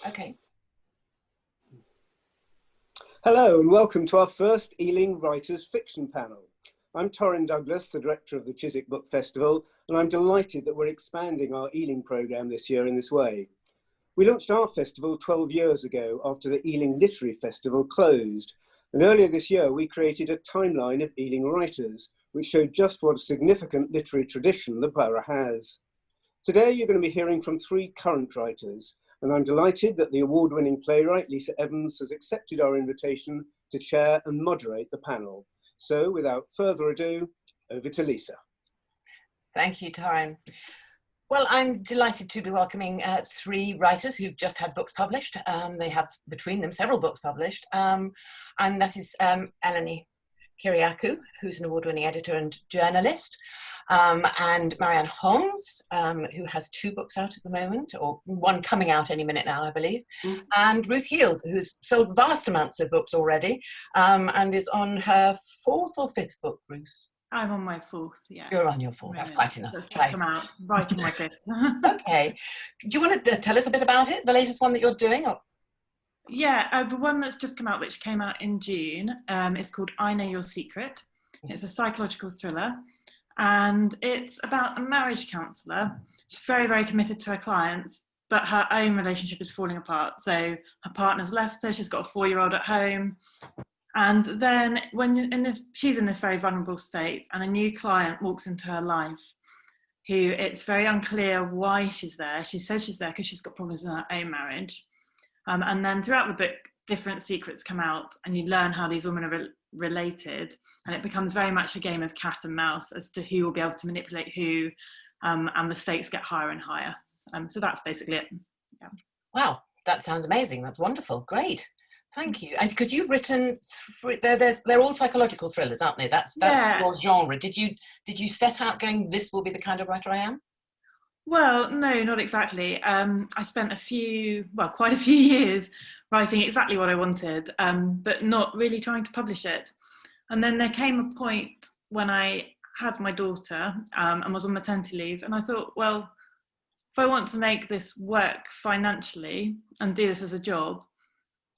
Okay. Hello and welcome to our first Ealing Writers Fiction Panel. I'm Torrin Douglas, the director of the Chiswick Book Festival, and I'm delighted that we're expanding our Ealing programme this year in this way. We launched our festival 12 years ago after the Ealing Literary Festival closed, and earlier this year we created a timeline of Ealing writers, which showed just what a significant literary tradition the borough has. Today you're going to be hearing from 3 current writers, and I'm delighted that the award-winning playwright Lisa Evans has accepted our invitation to chair and moderate the panel. So without further ado, over to Lisa. Thank you, Torrin. Well, I'm delighted to be welcoming 3 writers who've just had books published. They have between them several books published, and that is Eleni Kiriakou, who's an award-winning editor and journalist, and Marianne Holmes, who has 2 books out at the moment, or one coming out any minute now, I believe, and Ruth Heald, who's sold vast amounts of books already, and is on her 4th or 5th book, Ruth? I'm on my 4th, yeah. You're on your 4th, that's quite enough. Come out, right in my 5th. Okay. Do you want to tell us a bit about it, the latest one that you're doing? Or? Yeah, the one that's just come out, which came out in June, is called I Know Your Secret. It's a psychological thriller, and it's about a marriage counsellor. She's very, very committed to her clients, but her own relationship is falling apart. So her partner's left her, she's got a 4-year-old at home. And then she's in this very vulnerable state, and a new client walks into her life who it's very unclear why she's there. She says she's there because she's got problems in her own marriage. And then throughout the book, different secrets come out and you learn how these women are related. And it becomes very much a game of cat and mouse as to who will be able to manipulate who, and the stakes get higher and higher. So that's basically it. Yeah. Wow, that sounds amazing. That's wonderful. Great. Thank you. And because you've written, they're all psychological thrillers, aren't they? That's your genre. Did you set out going, this will be the kind of writer I am? Well, no, not exactly. I spent quite a few years writing exactly what I wanted, but not really trying to publish it. And then there came a point when I had my daughter and was on maternity leave, and I thought, well, if I want to make this work financially and do this as a job,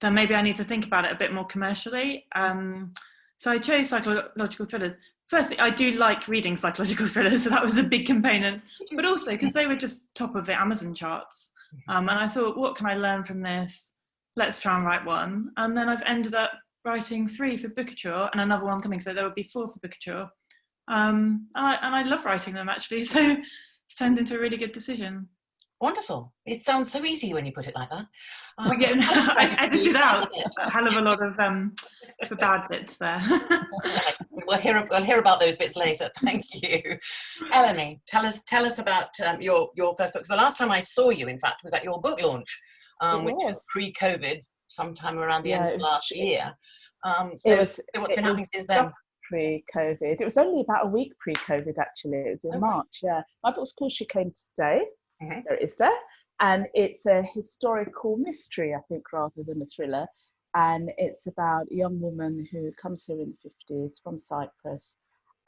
then maybe I need to think about it a bit more commercially. So I chose psychological thrillers. Firstly, I do like reading psychological thrillers, so that was a big component, but also because they were just top of the Amazon charts. And I thought, what can I learn from this? Let's try and write one. And then I've ended up writing 3 for Bookouture and another one coming, so there would be 4 for Bookouture. And I love writing them, actually, so it's turned into a really good decision. Wonderful. It sounds so easy when you put it like that. I edited out a hell of a lot of the bad bits there. We'll hear about those bits later. Thank you. Eleni, tell us about your first book. So the last time I saw you, in fact, was at your book launch, which was pre-COVID, sometime around the end of last year. What's been happening since then? Pre-COVID. It was only about a week pre-COVID, actually. It was in March, yeah. My book's called She Came to Stay. There it is there. And it's a historical mystery, I think, rather than a thriller. And it's about a young woman who comes here in the 50s from Cyprus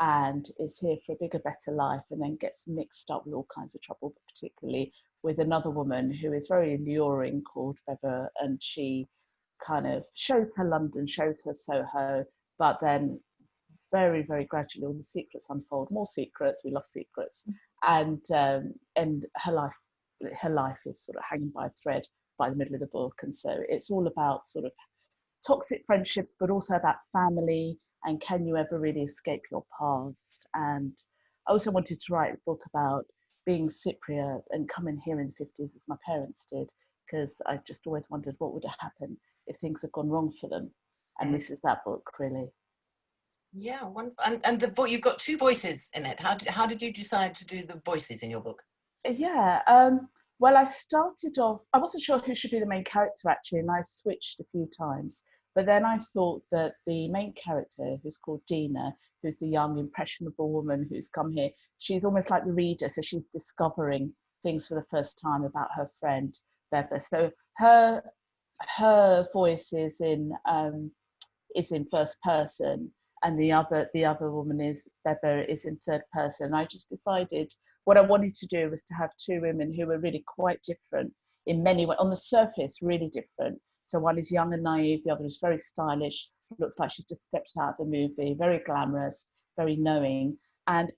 and is here for a bigger, better life, and then gets mixed up with all kinds of trouble, particularly with another woman who is very alluring called Beba, and she kind of shows her London, shows her Soho, but then very, very gradually all the secrets unfold. More secrets, we love secrets. And her life is sort of hanging by a thread by the middle of the book. And so it's all about sort of toxic friendships, but also about family and can you ever really escape your past. And I also wanted to write a book about being Cypriot and coming here in the 50s as my parents did, because I just always wondered what would have happened if things had gone wrong for them. And this is that book, really. Yeah, wonderful. And the book, you've got 2 voices in it. How did you decide to do the voices in your book? Yeah, well, I started off, I wasn't sure who should be the main character, actually, and I switched a few times. But then I thought that the main character, who's called Dina, who's the young, impressionable woman who's come here, she's almost like the reader, so she's discovering things for the first time about her friend, Beba. So her voice is in first person, and the other woman is Beba is in third person. I just decided what I wanted to do was to have 2 women who were really quite different in many ways, on the surface, really different. So one is young and naive, the other is very stylish, looks like she's just stepped out of the movie, very glamorous, very knowing. But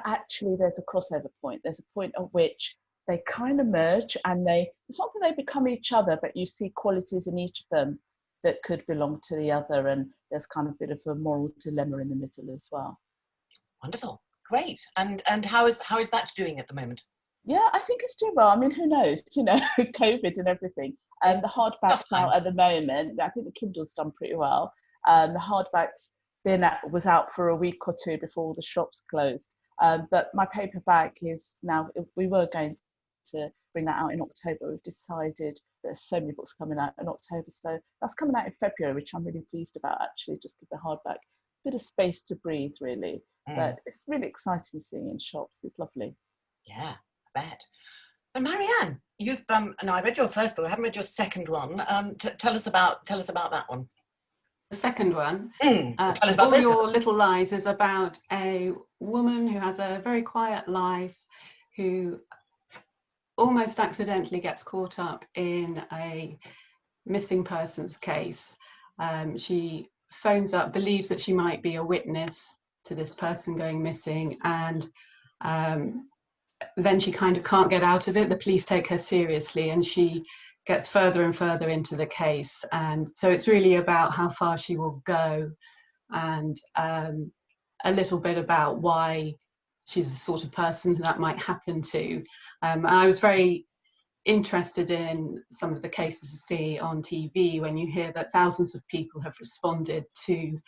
actually there's a crossover point. There's a point at which they kind of merge, and it's not that they become each other, but you see qualities in each of them that could belong to the other, and there's kind of a bit of a moral dilemma in the middle as well. Wonderful, great. And how is that doing at the moment? Yeah, I think it's doing well. I mean, who knows, COVID and everything. The hardback's out at the moment. I think the Kindle's done pretty well. The hardback's was out for a week or two before all the shops closed. But my paperback is now, we were going to bring that out in October. We've decided there's so many books coming out in October. So that's coming out in February, which I'm really pleased about, actually, just give the hardback a bit of space to breathe, really. But it's really exciting seeing in shops. It's lovely. Yeah, I bet. And Marianne, you've no, I read your first book. I haven't read your second one. Tell us about that one. The second one, tell us about All Your Little Lies, is about a woman who has a very quiet life, who almost accidentally gets caught up in a missing persons case. She phones up, believes that she might be a witness to this person going missing, and then she kind of can't get out of it. The police take her seriously, and she gets further and further into the case. And so it's really about how far she will go, and a little bit about why she's the sort of person that might happen to. I was very interested in some of the cases you see on TV when you hear that thousands of people have responded to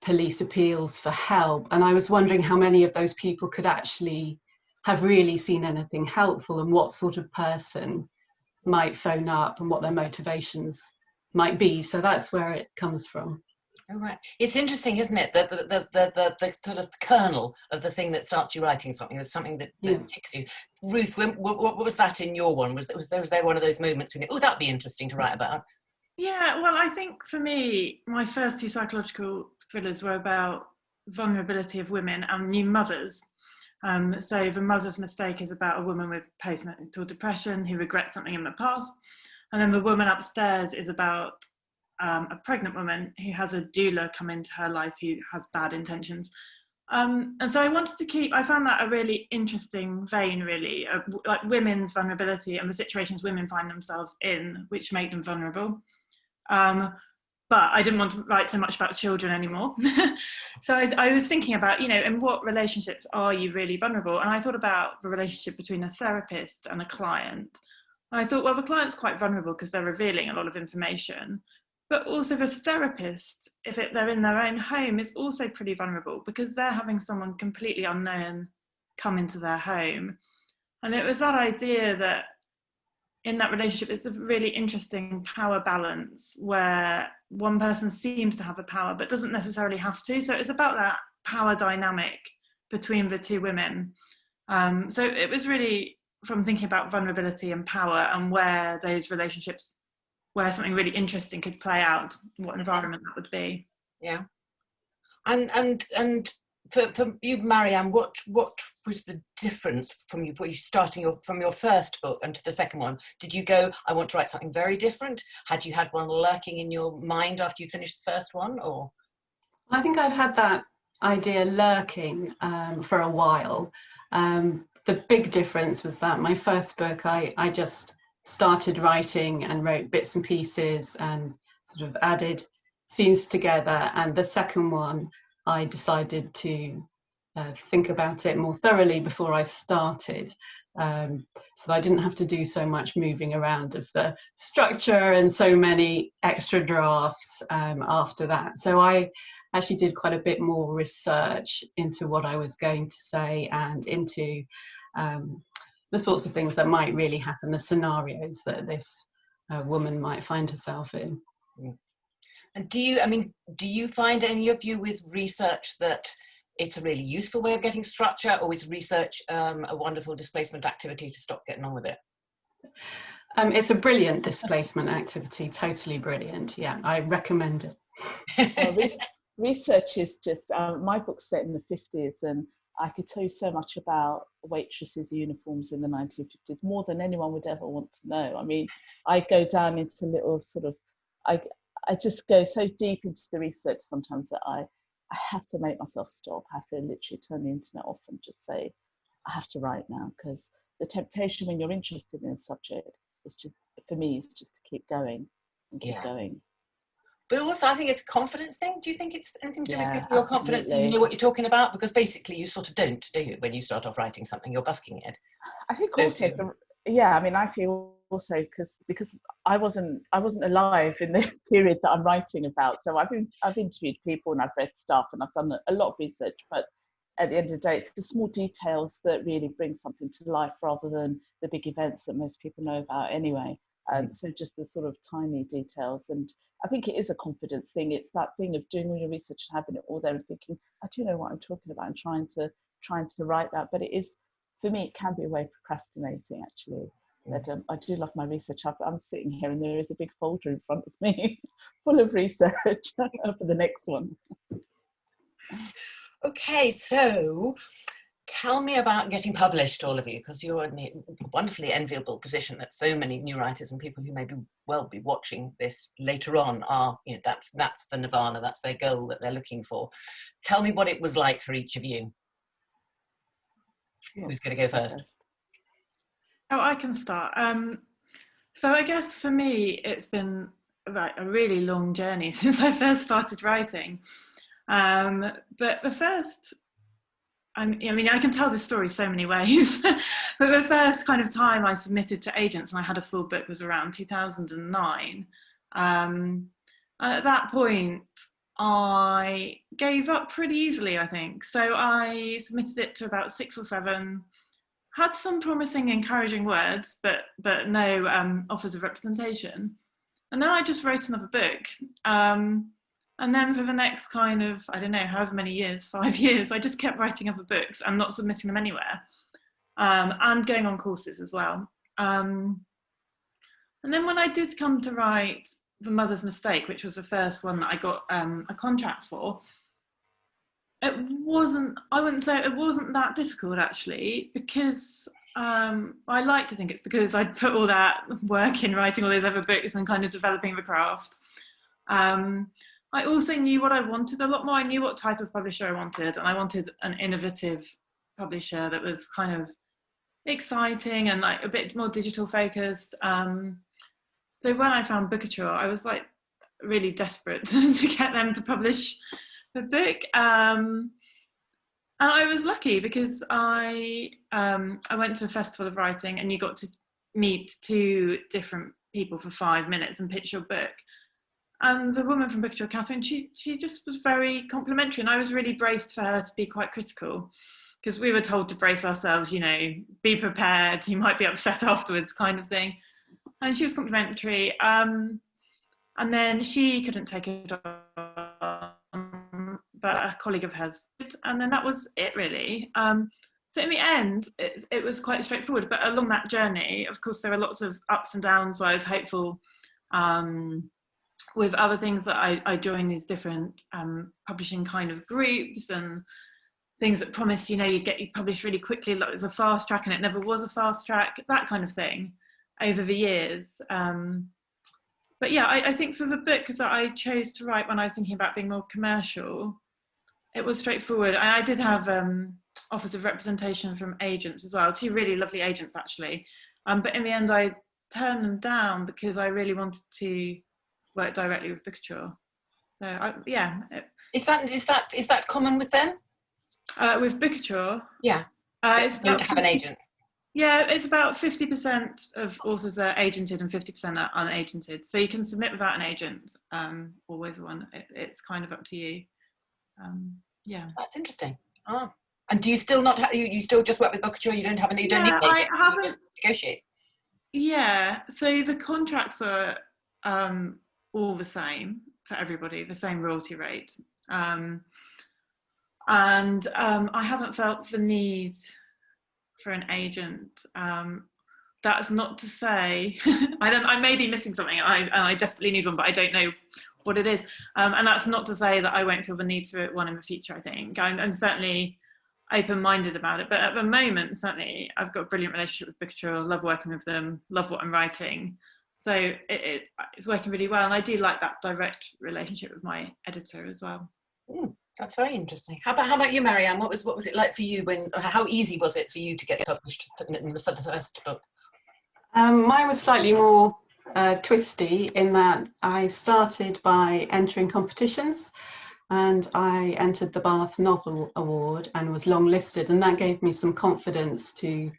police appeals for help. And I was wondering how many of those people could actually have really seen anything helpful, and what sort of person might phone up and what their motivations might be. So that's where it comes from. Oh, right. It's interesting, isn't it, that the sort of kernel of the thing that starts you writing something, that's something that kicks you. Ruth, what was that in your one? Was there one of those moments when that'd be interesting to write about? Yeah, well, I think for me, my first two psychological thrillers were about vulnerability of women and new mothers. So The Mother's Mistake is about a woman with postnatal depression who regrets something in the past. And then The Woman Upstairs is about a pregnant woman who has a doula come into her life who has bad intentions. And so I found that a really interesting vein, really, of like women's vulnerability and the situations women find themselves in, which make them vulnerable. But I didn't want to write so much about children anymore. So I was thinking about, in what relationships are you really vulnerable? And I thought about the relationship between a therapist and a client. And I thought, well, the client's quite vulnerable because they're revealing a lot of information. But also the therapist, if they're in their own home, is also pretty vulnerable because they're having someone completely unknown come into their home. And it was that idea that in that relationship, it's a really interesting power balance where one person seems to have a power but doesn't necessarily have to. So it's about that power dynamic between the two women. So it was really from thinking about vulnerability and power and where those relationships, where something really interesting could play out, what environment that would be. Yeah. And for you, Marianne, what was the difference from you starting from your first book and to the second one? Did you go, I want to write something very different? Had you had one lurking in your mind after you finished the first one, or? I think I'd had that idea lurking for a while. The big difference was that my first book, I just started writing and wrote bits and pieces and sort of added scenes together. And the second one, I decided to think about it more thoroughly before I started. So I didn't have to do so much moving around of the structure and so many extra drafts after that. So I actually did quite a bit more research into what I was going to say and into the sorts of things that might really happen, the scenarios that this woman might find herself in. And do you find, any of you, with research, that it's a really useful way of getting structure, or is research a wonderful displacement activity to stop getting on with it? It's a brilliant displacement activity, totally brilliant. Yeah, I recommend it. Well, research is just, my book's set in the 50s, and I could tell you so much about waitresses' uniforms in the 1950s, more than anyone would ever want to know. I mean, I go down into little sort of, I just go so deep into the research sometimes that I have to make myself stop. I have to literally turn the internet off and just say, I have to write now, because the temptation when you're interested in a subject is just, for me, is just to keep going and keep going. But also, I think it's a confidence thing. Do you think it's anything to do with your confidence that you absolutely. know what you're talking about? Because basically you sort of don't, do you? When you start off writing something, you're busking it. I think also, I mean, I feel also because I wasn't alive in the period that I'm writing about. So I've interviewed people and I've read stuff and I've done a lot of research, but at the end of the day, it's the small details that really bring something to life rather than the big events that most people know about anyway. So just the sort of tiny details. And I think it is a confidence thing. It's that thing of doing all your research and having it all there and thinking, I do know what I'm talking about, and trying to write that. But it is, for me, it can be a way of procrastinating, actually. That I do love my research. I'm sitting here and there is a big folder in front of me full of research for the next one. Okay, so tell me about getting published, all of you, because you're in the wonderfully enviable position that so many new writers and people who may be watching this later on are, you know, that's the nirvana, that's their goal that they're looking for. Tell me what it was like for each of you. Who's going to go first? Oh, I can start. So I guess for me, it's been a really long journey since I first started writing. But the first, I mean, I can tell this story so many ways, but the first kind of time I submitted to agents and I had a full book was around 2009. At that point, I gave up pretty easily, I think. So I submitted it to about 6 or 7, had some promising, encouraging words, but no offers of representation. And then I just wrote another book. And then for the next kind of, I don't know, however many years, 5 years, I just kept writing other books and not submitting them anywhere, and going on courses as well. And then when I did come to write The Mother's Mistake, which was the first one that I got a contract for, I wouldn't say it wasn't that difficult actually, because I like to think it's because I'd put all that work in writing all those other books and kind of developing the craft. I also knew what I wanted a lot more. I knew what type of publisher I wanted, and I wanted an innovative publisher that was kind of exciting and like a bit more digital focused. So when I found Bookouture, I was like really desperate to get them to publish the book. And I was lucky because I went to a festival of writing and you got to meet 2 different people for 5 minutes and pitch your book. And the woman from Bookouture, Catherine, she just was very complimentary, and I was really braced for her to be quite critical, because we were told to brace ourselves, you know, be prepared, you might be upset afterwards kind of thing. And she was complimentary. And then she couldn't take it on, but a colleague of hers did, and then that was it really. So in the end, it was quite straightforward, but along that journey, of course, there were lots of ups and downs where I was hopeful with other things that I joined these different publishing kind of groups and things that promised, you know, you published really quickly, like it was a fast track, and it never was a fast track, that kind of thing over the years. But yeah, I think for the book that I chose to write when I was thinking about being more commercial, it was straightforward. I did have offers of representation from agents as well, 2 really lovely agents actually. But in the end, I turned them down because I really wanted to work directly with Bookouture. So yeah. Is that common with them? With Bookouture? Yeah. It's about have an agent. Yeah, it's about 50% of authors are agented and 50% are unagented. So you can submit without an agent, or with one. It's kind of up to you. Yeah. That's interesting. Oh. And do you still not you still just work with Bookouture? You don't have any? You don't need an agent. I haven't. You just negotiate. Yeah. So the contracts are all the same for everybody, the same royalty rate. And I haven't felt the need for an agent. That's not to say I may be missing something. I desperately need one, but I don't know what it is. And that's not to say that I won't feel the need for one in the future. I think I'm certainly open-minded about it. But at the moment, certainly, I've got a brilliant relationship with Booker. I love working with them, love what I'm writing. So it's working really well. And I do like that direct relationship with my editor as well. That's very interesting. How about you, Marianne? What was it like for you how easy was it for you to get published for the first book? Mine was slightly more twisty in that I started by entering competitions, and I entered the Bath Novel Award and was longlisted, and that gave me some confidence to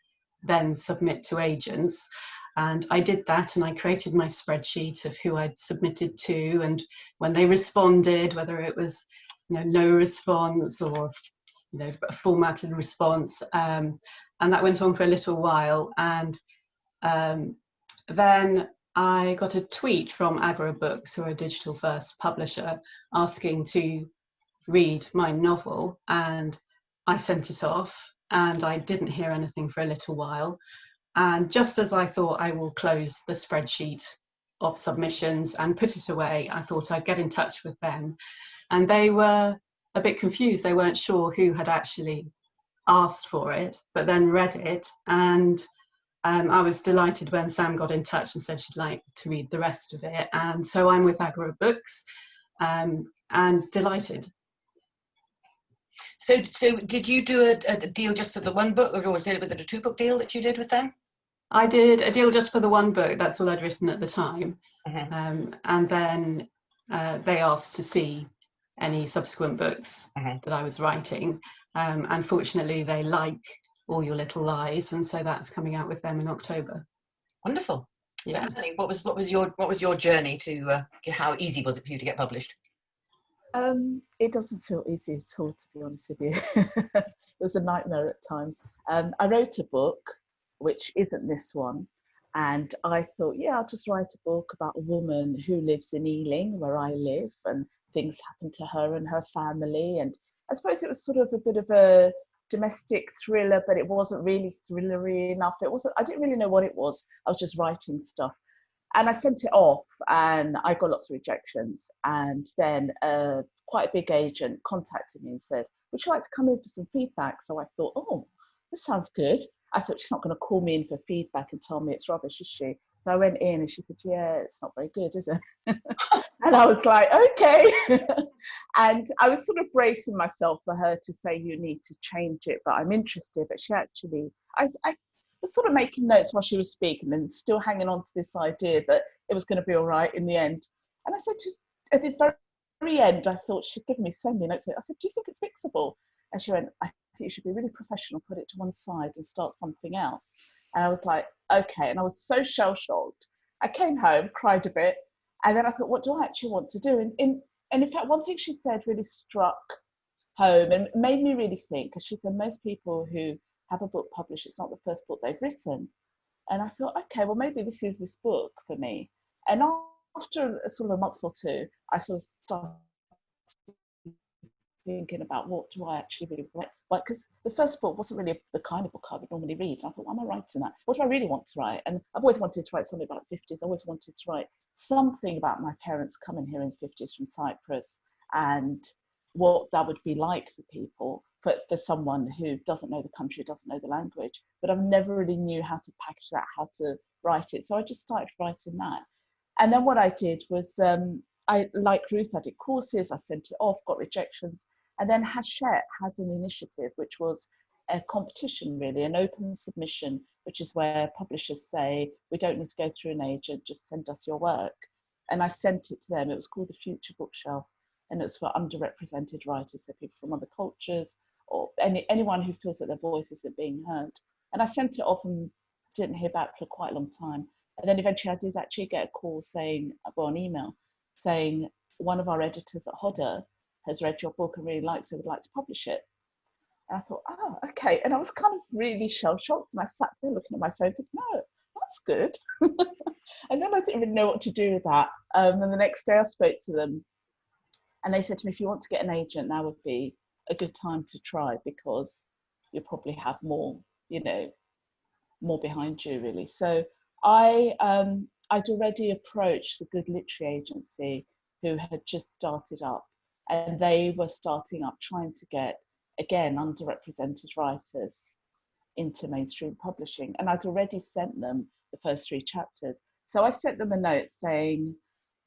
then submit to agents. And I did that, and I created my spreadsheet of who I'd submitted to, and when they responded, whether it was no response or a formatted response, and that went on for a little while. And then I got a tweet from Agora Books, who are a digital first publisher, asking to read my novel, and I sent it off, and I didn't hear anything for a little while. And just as I thought I will close the spreadsheet of submissions and put it away, I thought I'd get in touch with them. And they were a bit confused. They weren't sure who had actually asked for it, but then read it. And I was delighted when Sam got in touch and said she'd like to read the rest of it. And so I'm with Agora Books, and delighted. So did you do a deal just for the one book, or was it a 2-book deal that you did with them? I did a deal just for the one book. That's all I'd written at the time. And then they asked to see any subsequent books that I was writing. And fortunately, they like All Your Little Lies, and so that's coming out with them in October. Wonderful. Yeah. So, Eleni, what was your journey to how easy was it for you to get published? It doesn't feel easy at all, to be honest with you. It was a nightmare at times. I wrote a book, which isn't this one, and I thought, yeah, I'll just write a book about a woman who lives in Ealing, where I live, and things happen to her and her family. And I suppose it was sort of a bit of a domestic thriller, but it wasn't really thrillery enough. I didn't really know what it was. I was just writing stuff. And I sent it off, and I got lots of rejections. And then quite a big agent contacted me and said, would you like to come in for some feedback? So I thought, oh, this sounds good. I thought, she's not going to call me in for feedback and tell me it's rubbish, is she? So I went in and she said, yeah, it's not very good, is it? And I was like, okay. And I was sort of bracing myself for her to say, you need to change it, but I'm interested. But she actually, I was sort of making notes while she was speaking and still hanging on to this idea that it was going to be all right in the end. And I said, at the very end, I thought, she's given me so many notes. I said, do you think it's fixable? And she went, I think you should be really professional, put it to one side and start something else. And I was like, okay. And I was so shell-shocked. I came home, cried a bit, and then I thought, what do I actually want to do? And in fact, one thing she said really struck home and made me really think, because she said most people who have a book published, it's not the first book they've written. And I thought, okay, well, maybe this is this book for me. And after sort of a month or two, I sort of started thinking about what do I actually really write? Like, because the first book wasn't really the kind of book I would normally read. And I thought, why am I writing that? What do I really want to write? And I've always wanted to write something about the 50s. I always wanted to write something about my parents coming here in the 50s from Cyprus and what that would be like for people, for someone who doesn't know the country, doesn't know the language. But I've never really knew how to package that, how to write it. So I just started writing that. And then what I did was, I, like Ruth, I did courses, I sent it off, got rejections. And then Hachette had an initiative, which was a competition, really, an open submission, which is where publishers say, we don't need to go through an agent, just send us your work. And I sent it to them. It was called the Future Bookshelf, and it was for underrepresented writers, so people from other cultures, or anyone who feels that their voice isn't being heard. And I sent it off and didn't hear back for quite a long time. And then eventually I did actually get a call saying, well, an email, saying one of our editors at Hodder has read your book and really likes it, would like to publish it. And I thought, oh, okay. And I was kind of really shell-shocked, and I sat there looking at my phone thinking, no, that's good. And then I didn't really know what to do with that. And the next day I spoke to them, and they said to me, if you want to get an agent, now would be a good time to try, because you'll probably have more, more behind you, really. So I'd already approached the Good Literary Agency, who had just started up, and they were starting up trying to get again, underrepresented writers into mainstream publishing. And I'd already sent them the first 3 chapters. So I sent them a note saying,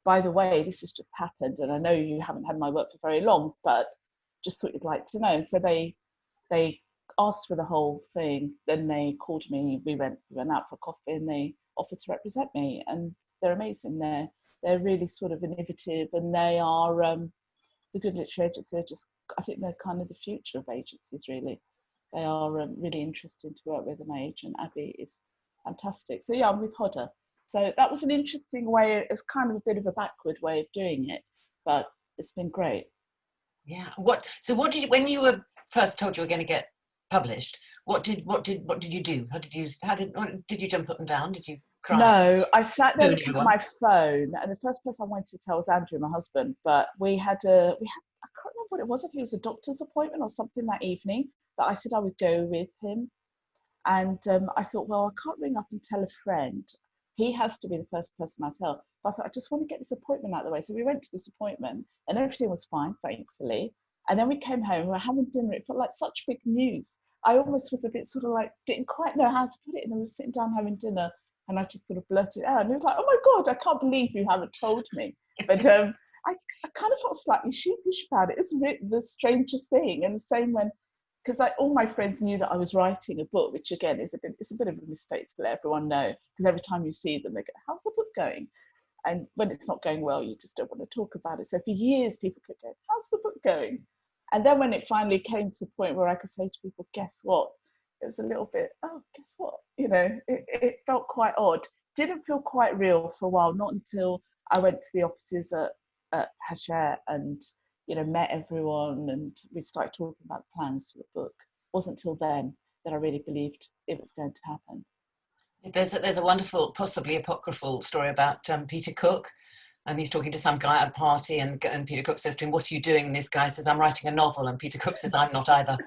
by the way, this has just happened, and I know you haven't had my work for very long, but just thought you'd like to know. So they asked for the whole thing. Then they called me. We went out for coffee, and they offered to represent me. And they're amazing. They're really sort of innovative, and they are the Good Literary Agency. I think they're kind of the future of agencies, really. They are really interesting to work with. My agent Abby is fantastic. So yeah, I'm with Hodder. So that was an interesting way. It was kind of a bit of a backward way of doing it, but it's been great. Yeah. So what did you, when you were first told you were going to get published, what did you do? How did you jump up and down? Did you cry? No, I sat there looking at my phone, and the first person I wanted to tell was Andrew, my husband. But we had I can't remember what it was. I think it was a doctor's appointment or something that evening that I said I would go with him. And I thought, well, I can't ring up and tell a friend. He has to be the first person I tell. But I thought, I just want to get this appointment out of the way. So we went to this appointment, and everything was fine, thankfully. And then we came home, we were having dinner. It felt like such big news. I almost was a bit sort of like, didn't quite know how to put it. And I was sitting down having dinner, and I just sort of blurted it out. And it was like, oh my God, I can't believe you haven't told me. But I kind of felt slightly sheepish about it. Isn't it the strangest thing? And the same when, because all my friends knew that I was writing a book, which again is it's a bit of a mistake to let everyone know, because every time you see them, they go, how's the book going? And when it's not going well, you just don't want to talk about it. So for years, people kept going, how's the book going? And then when it finally came to the point where I could say to people, guess what? It was a little bit, oh, guess what? You know, it felt quite odd. Didn't feel quite real for a while, not until I went to the offices at Hachette and, you know, met everyone, and we started talking about the plans for the book. It wasn't till then that I really believed it was going to happen. There's a wonderful, possibly apocryphal story about Peter Cook, and he's talking to some guy at a party, and Peter Cook says to him, what are you doing? And this guy says, I'm writing a novel. And Peter Cook says, I'm not either.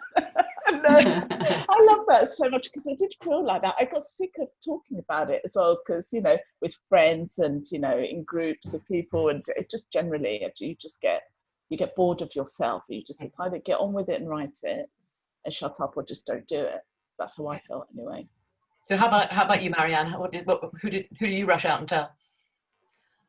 No, I love that so much, because I did feel like that. I got sick of talking about it as well, because, you know, with friends and, you know, in groups of people, and it just generally, you get bored of yourself. You just either get on with it and write it and shut up, or just don't do it. That's how I felt anyway. So how about you, Marianne? Who did you rush out and tell?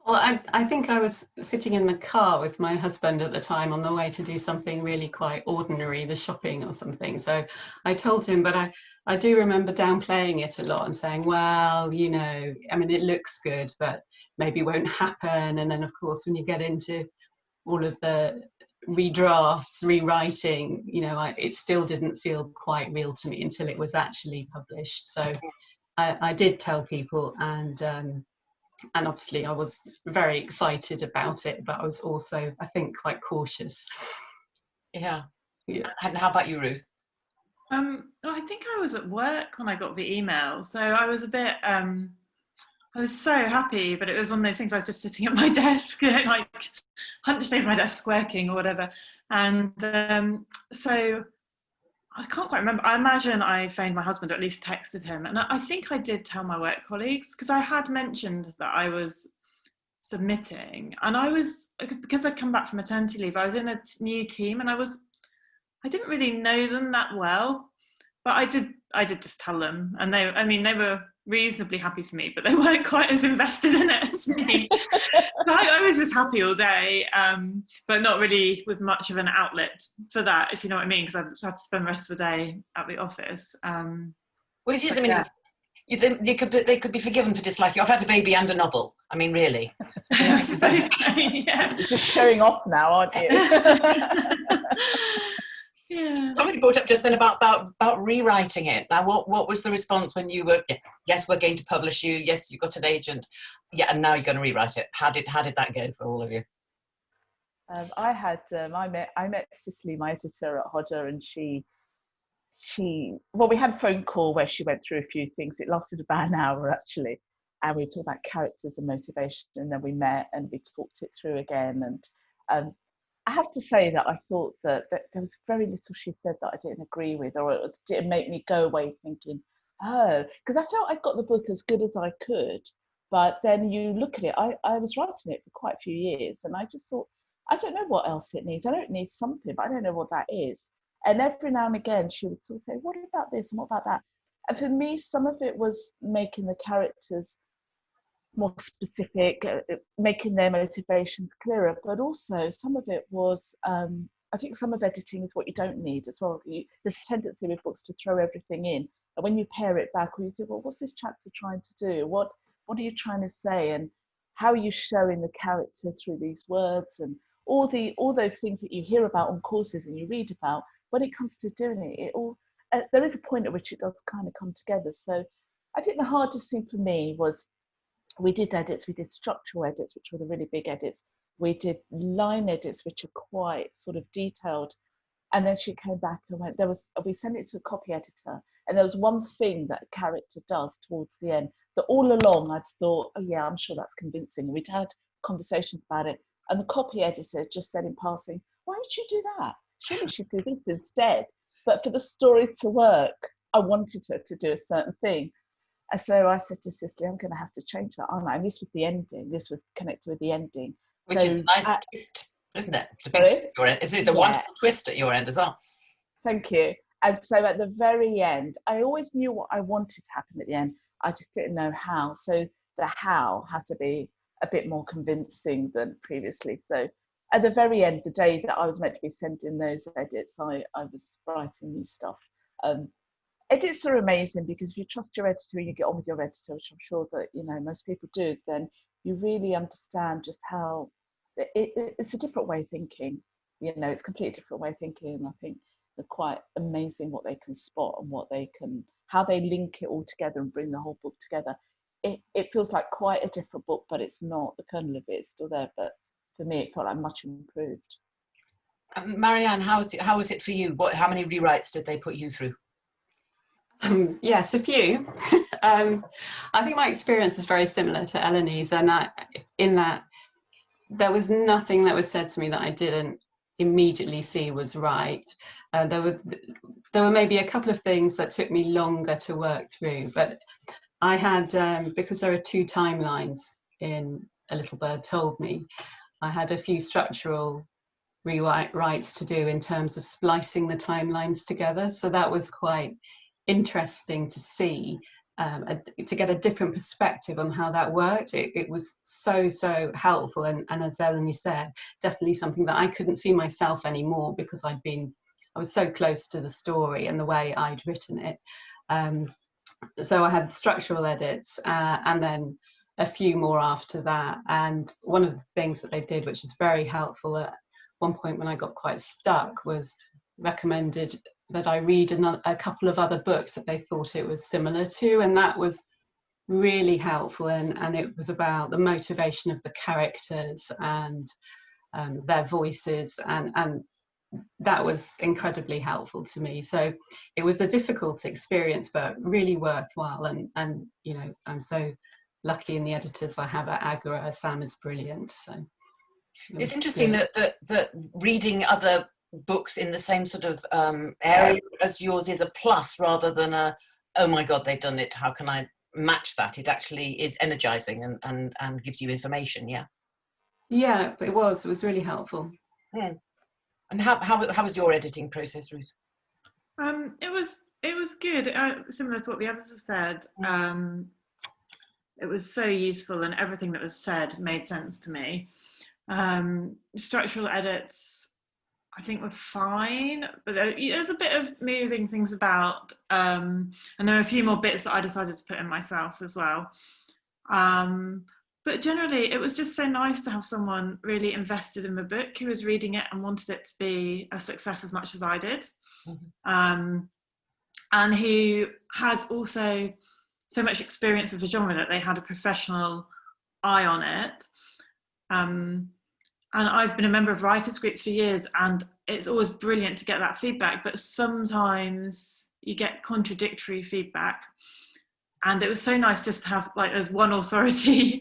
Well, I think I was sitting in the car with my husband at the time on the way to do something really quite ordinary, the shopping or something. So I told him, but I do remember downplaying it a lot and saying, well, you know, I mean, it looks good, but maybe won't happen. And then, of course, when you get into all of the redrafts, rewriting, you know, it still didn't feel quite real to me until it was actually published. So I did tell people, and obviously I was very excited about it, but I was also, I think, quite cautious. Yeah. And how about you, Ruth? I think I was at work when I got the email, so I was a bit I was so happy, but it was one of those things. I was just sitting at my desk, like hunched over my desk working or whatever, and so I can't quite remember. I imagine I phoned my husband, or at least texted him, and I think I did tell my work colleagues, because I had mentioned that I was submitting, and I was, because I'd come back from maternity leave, I was in a new team, and I didn't really know them that well, but I did just tell them, and they were reasonably happy for me, but they weren't quite as invested in it as me. So I was just happy all day, but not really with much of an outlet for that, if you know what I mean, because I had to spend the rest of the day at the office. Well, it is, I mean, they could be forgiven for dislike. You've had a baby and a novel. I mean, really. Yeah, I suppose so, yeah. You're just showing off now, aren't you? Yeah. Somebody brought up just then about rewriting it. Now, what was the response when you were, yes, we're going to publish you, yes, you got an agent, yeah, and now you're going to rewrite it. How did that go for all of you? I met Cicely, my editor at Hodder, and she we had a phone call where she went through a few things. It lasted about an hour actually, and we talked about characters and motivation, and then we met and we talked it through again. And I have to say that I thought that there was very little she said that I didn't agree with, or it didn't make me go away thinking, oh, because I felt I got the book as good as I could. But then you look at it, I was writing it for quite a few years, and I just thought, I don't know what else it needs. I don't need something, but I don't know what that is. And every now and again, she would sort of say, what about this and what about that? And for me, some of it was making the characters more specific, making their motivations clearer, but also some of it was, I think some of editing is what you don't need as well. There's a tendency with books to throw everything in, and when you pare it back, or you think, well, what's this chapter trying to do? What are you trying to say? And how are you showing the character through these words? And all those things that you hear about on courses and you read about, when it comes to doing it, there is a point at which it does kind of come together. So I think the hardest thing for me was, we did edits, we did structural edits, which were the really big edits. We did line edits, which are quite sort of detailed. And then she came back and went, we sent it to a copy editor. And there was one thing that a character does towards the end that all along I'd thought, oh yeah, I'm sure that's convincing. We'd had conversations about it. And the copy editor just said in passing, why did you do that? Surely she'd do this instead. But for the story to work, I wanted her to do a certain thing. And so I said to Cicely, I'm going to have to change that, aren't I? And this was the ending. This was connected with the ending. Which is a nice twist, isn't it? It's a wonderful twist at your end as well. Thank you. And so at the very end, I always knew what I wanted to happen at the end. I just didn't know how. So the how had to be a bit more convincing than previously. So at the very end, the day that I was meant to be sending those edits, I was writing new stuff. Edits are amazing because if you trust your editor and you get on with your editor, which I'm sure that most people do, then you really understand just how it's a different way of thinking. It's a completely different way of thinking. And I think they're quite amazing what they can spot and how they link it all together and bring the whole book together. It feels like quite a different book, but it's not. The kernel of it is still there, but for me, it felt like much improved. Marianne, how was it for you? How many rewrites did they put you through? Yes, a few. I think my experience is very similar to Eleni's, and in that there was nothing that was said to me that I didn't immediately see was right. There were maybe a couple of things that took me longer to work through, but I had, because there are 2 timelines in A Little Bird Told Me, I had a few structural rewrites to do in terms of splicing the timelines together. So that was quite interesting to see, to get a different perspective on how that worked. It was so helpful, and as Eleni said, definitely something that I couldn't see myself anymore because I was so close to the story and the way I'd written it. So I had structural edits and then a few more after that. And one of the things that they did, which is very helpful at one point when I got quite stuck, was recommended that I read a couple of other books that they thought it was similar to, and that was really helpful. And it was about the motivation of the characters and their voices, and that was incredibly helpful to me. So it was a difficult experience, but really worthwhile. And I'm so lucky in the editors I have at Agora. Sam is brilliant. So it's interesting that reading other books in the same sort of area as yours is a plus rather than oh my god, they've done it, how can I match that? It actually is energizing and gives you information. Yeah, it was really helpful. And how was your editing process, Ruth? It was good, similar to what the others have said. It was so useful, and everything that was said made sense to me. Structural edits, I think, were fine, but there's a bit of moving things about, and there are a few more bits that I decided to put in myself as well. But generally, it was just so nice to have someone really invested in the book who was reading it and wanted it to be a success as much as I did, and who had also so much experience of the genre that they had a professional eye on it. And I've been a member of writers groups for years, and it's always brilliant to get that feedback, but sometimes you get contradictory feedback. And it was so nice just to have, like, there's one authority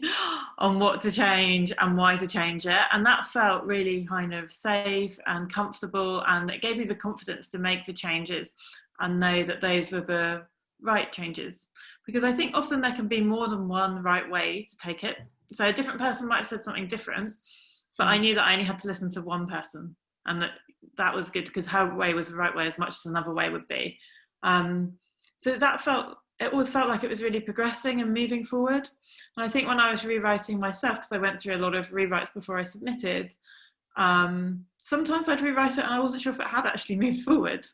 on what to change and why to change it. And that felt really kind of safe and comfortable, and it gave me the confidence to make the changes and know that those were the right changes. Because I think often there can be more than one right way to take it. So a different person might have said something different, but I knew that I only had to listen to one person, and that was good, because her way was the right way as much as another way would be. So it always felt like it was really progressing and moving forward. And I think when I was rewriting myself, because I went through a lot of rewrites before I submitted, sometimes I'd rewrite it and I wasn't sure if it had actually moved forward.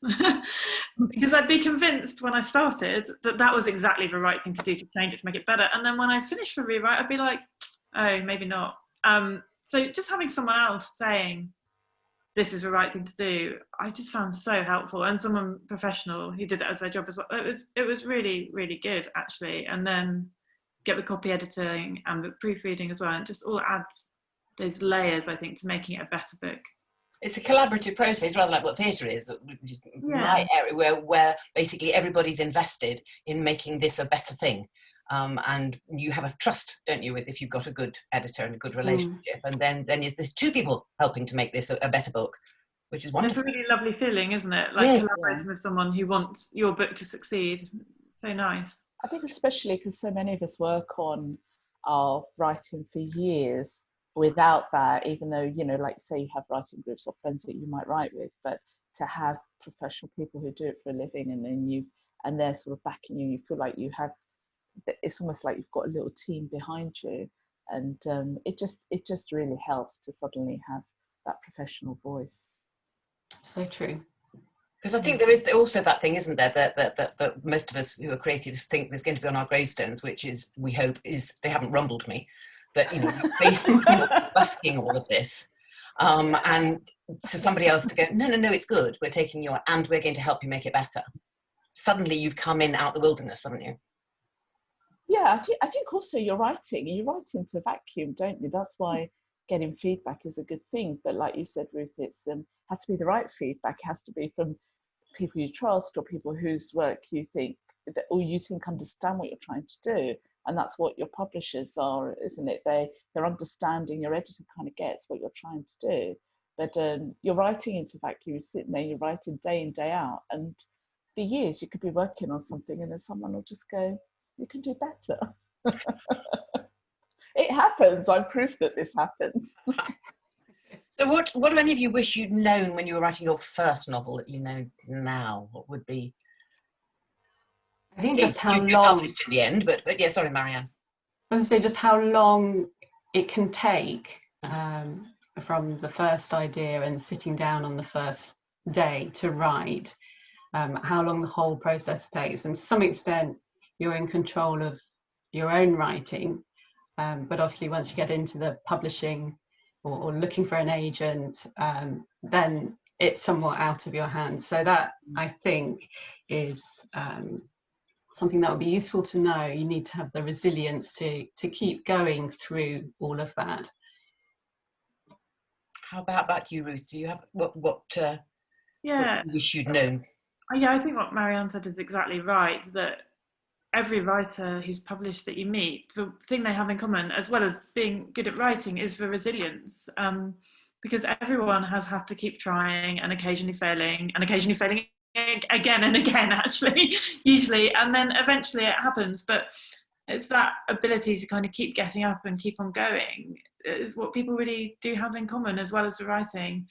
Because I'd be convinced when I started that that was exactly the right thing to do, to change it, to make it better. And then when I finished the rewrite, I'd be like, oh, maybe not. So just having someone else saying, this is the right thing to do, I just found so helpful, and someone professional who did it as their job as well. It was really, really good, actually. And then get the copy editing and the proofreading as well, and it just all adds those layers, I think, to making it a better book. It's a collaborative process, rather like what theatre is, my area, where basically everybody's invested in making this a better thing. And you have a trust, don't you, with if you've got a good editor and a good relationship, and then there's two people helping to make this a better book, which is wonderful. It's a really lovely feeling, isn't it? Like collaborating with someone who wants your book to succeed. So nice. I think especially because so many of us work on our writing for years without that, even though, you know, like say you have writing groups or friends that you might write with, but to have professional people who do it for a living, and they're sort of backing you, you feel like you have, it's almost like you've got a little team behind you, and it just really helps to suddenly have that professional voice. So true. Because I think there is also that thing, isn't there, that most of us who are creatives think there's going to be on our gravestones, which is, we hope, is they haven't rumbled me, that, you know, basically busking all of this, and to somebody else to go, no, it's good, we're taking your, and we're going to help you make it better. Suddenly you've come in out the wilderness, haven't you? Yeah, I think also you write into a vacuum, don't you? That's why getting feedback is a good thing. But like you said, Ruth, it's has to be the right feedback. It has to be from people you trust, or people whose work you think understand what you're trying to do. And that's what your publishers are, isn't it? They're understanding, your editor kind of gets what you're trying to do. But you're writing into a vacuum, you're sitting there, you're writing day in, day out. And for years you could be working on something and then someone will just go, you can do better. It happens. I'm proof that this happens. So what do any of you wish you'd known when you were writing your first novel that you know now? What would be? I think just how you long. Published in the end, but yeah, sorry, Marianne. I was going to say just how long it can take from the first idea and sitting down on the first day to write, how long the whole process takes. And to some extent, you're in control of your own writing, but obviously once you get into the publishing or looking for an agent, then it's somewhat out of your hands. So that, I think, is something that would be useful to know. You need to have the resilience to keep going through all of that. How about you, Ruth? Do you have what you wish you'd known? Yeah, I think what Marianne said is exactly right, that every writer who's published that you meet, the thing they have in common, as well as being good at writing, is the resilience. Because everyone has had to keep trying and occasionally failing again and again, actually, usually, and then eventually it happens. But it's that ability to kind of keep getting up and keep on going is what people really do have in common, as well as the writing.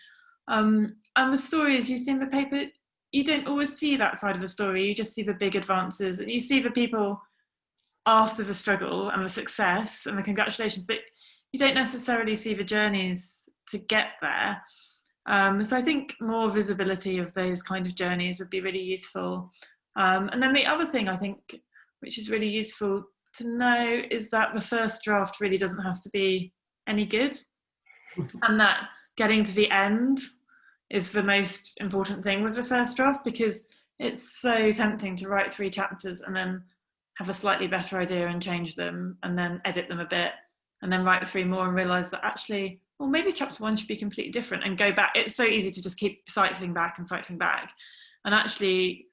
And the stories you see in the paper, you don't always see that side of the story. You just see the big advances, and you see the people after the struggle and the success and the congratulations, but you don't necessarily see the journeys to get there. So I think more visibility of those kind of journeys would be really useful. And then the other thing I think, which is really useful to know, is that the first draft really doesn't have to be any good, and that getting to the end is the most important thing with the first draft, because it's so tempting to write 3 chapters and then have a slightly better idea and change them and then edit them a bit and then write 3 more and realise that actually, well, maybe chapter 1 should be completely different, and go back. It's so easy to just keep cycling back, and actually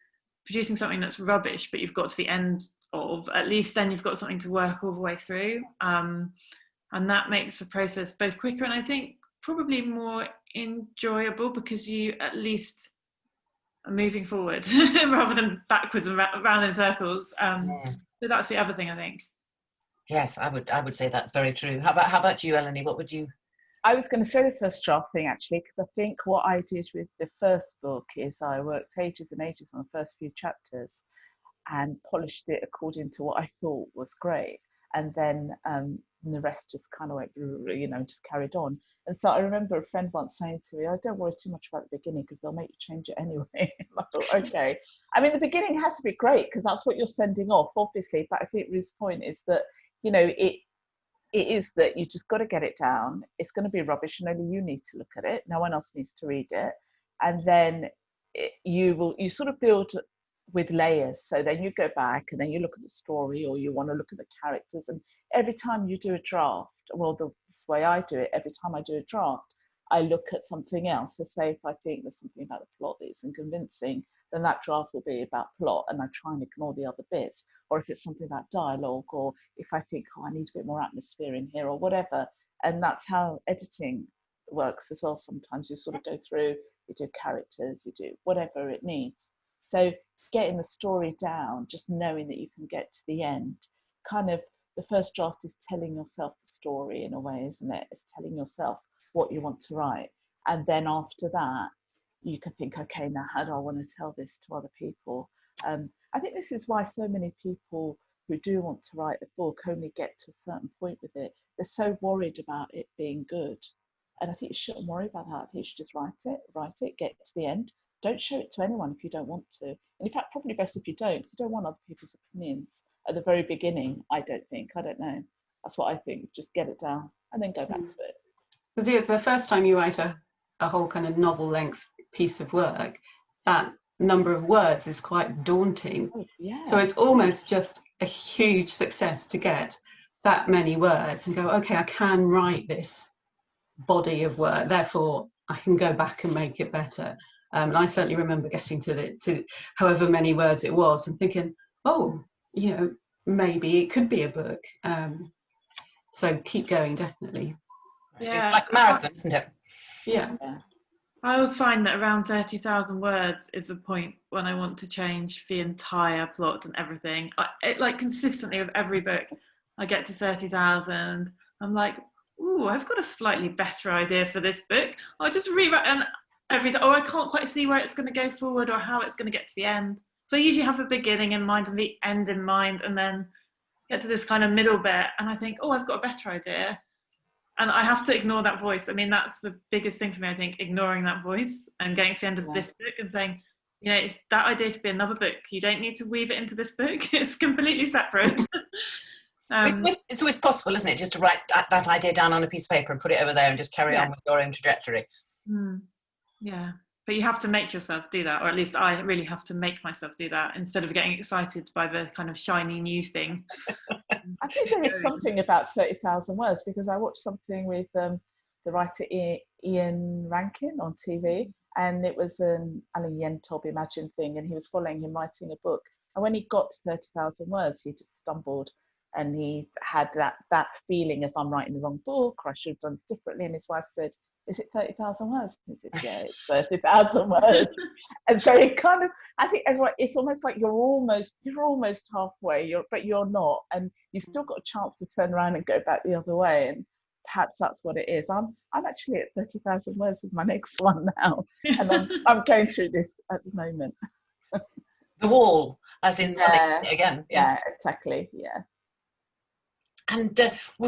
producing something that's rubbish but you've got to the end of, at least then you've got something to work all the way through, and that makes the process both quicker and I think probably more enjoyable, because you at least are moving forward rather than backwards and round in circles. So that's the other thing, I think. Yes, I would say that's very true. How about you, Eleni? What would you I was going to say the first draft thing actually, because I think what I did with the first book is I worked ages and ages on the first few chapters and polished it according to what I thought was great. And then the rest just kind of went, you know, just carried on. And so I remember a friend once saying to me, "I don't worry too much about the beginning because they'll make you change it anyway." I thought, okay. I mean, the beginning has to be great because that's what you're sending off, obviously. But I think Ruth's point is that, you know, it is that you just got to get it down. It's going to be rubbish and only you need to look at it. No one else needs to read it. And then you sort of build with layers. So then you go back and then you look at the story, or you want to look at the characters. And every time you do a draft, well, this way I do it, every time I do a draft, I look at something else. So say if I think there's something about the plot that isn't convincing, then that draft will be about plot and I try and ignore the other bits. Or if it's something about dialogue, or if I think, oh, I need a bit more atmosphere in here or whatever. And that's how editing works as well. Sometimes you sort of go through, you do characters, you do whatever it needs. So getting the story down, just knowing that you can get to the end, kind of the first draft is telling yourself the story in a way, isn't it? It's telling yourself what you want to write. And then after that, you can think, okay, now how do I want to tell this to other people? I think this is why so many people who do want to write a book only get to a certain point with it. They're so worried about it being good. And I think you shouldn't worry about that. I think you should just write it, get to the end. Don't show it to anyone if you don't want to. And in fact, probably best if you don't, because you don't want other people's opinions at the very beginning, I don't know. That's what I think. Just get it down and then go back to it. Because the first time you write a whole kind of novel length piece of work, that number of words is quite daunting. Oh, yeah. So it's almost just a huge success to get that many words and go, okay, I can write this body of work, therefore I can go back and make it better. And I certainly remember getting to however many words it was and thinking, oh, you know, maybe it could be a book. So keep going, definitely. Yeah, it's like a marathon, isn't it? Yeah. I always find that around 30,000 words is the point when I want to change the entire plot and everything. Like consistently with every book, I get to 30,000. I'm like, ooh, I've got a slightly better idea for this book. I'll just rewrite and every time, or I can't quite see where it's going to go forward or how it's going to get to the end. So I usually have a beginning in mind and the end in mind, and then get to this kind of middle bit, and I think, oh, I've got a better idea. And I have to ignore that voice. I mean, that's the biggest thing for me, I think, ignoring that voice and getting to the end of this book and saying, you know, that idea could be another book. You don't need to weave it into this book. It's completely separate. It's always possible, isn't it, just to write that idea down on a piece of paper and put it over there and just carry on with your own trajectory. Yeah, but you have to make yourself do that, or at least I really have to make myself do that instead of getting excited by the kind of shiny new thing. I think there is something about 30,000 words, because I watched something with the writer Ian Rankin on TV, and it was an Alan Yentob Imagine thing, and he was following him writing a book. And when he got to 30,000 words, he just stumbled, and he had that feeling of, I'm writing the wrong book, or I should have done this differently. And his wife said, is it 30,000 words? He said, yeah, it's 30,000 words. And so it kind of, I think everyone, it's almost like you're almost halfway, but you're not, and you've still got a chance to turn around and go back the other way. And perhaps that's what it is. I'm actually at 30,000 words with my next one now, and I'm going through this at the moment. The wall, as in again. Yeah, exactly. Yeah. And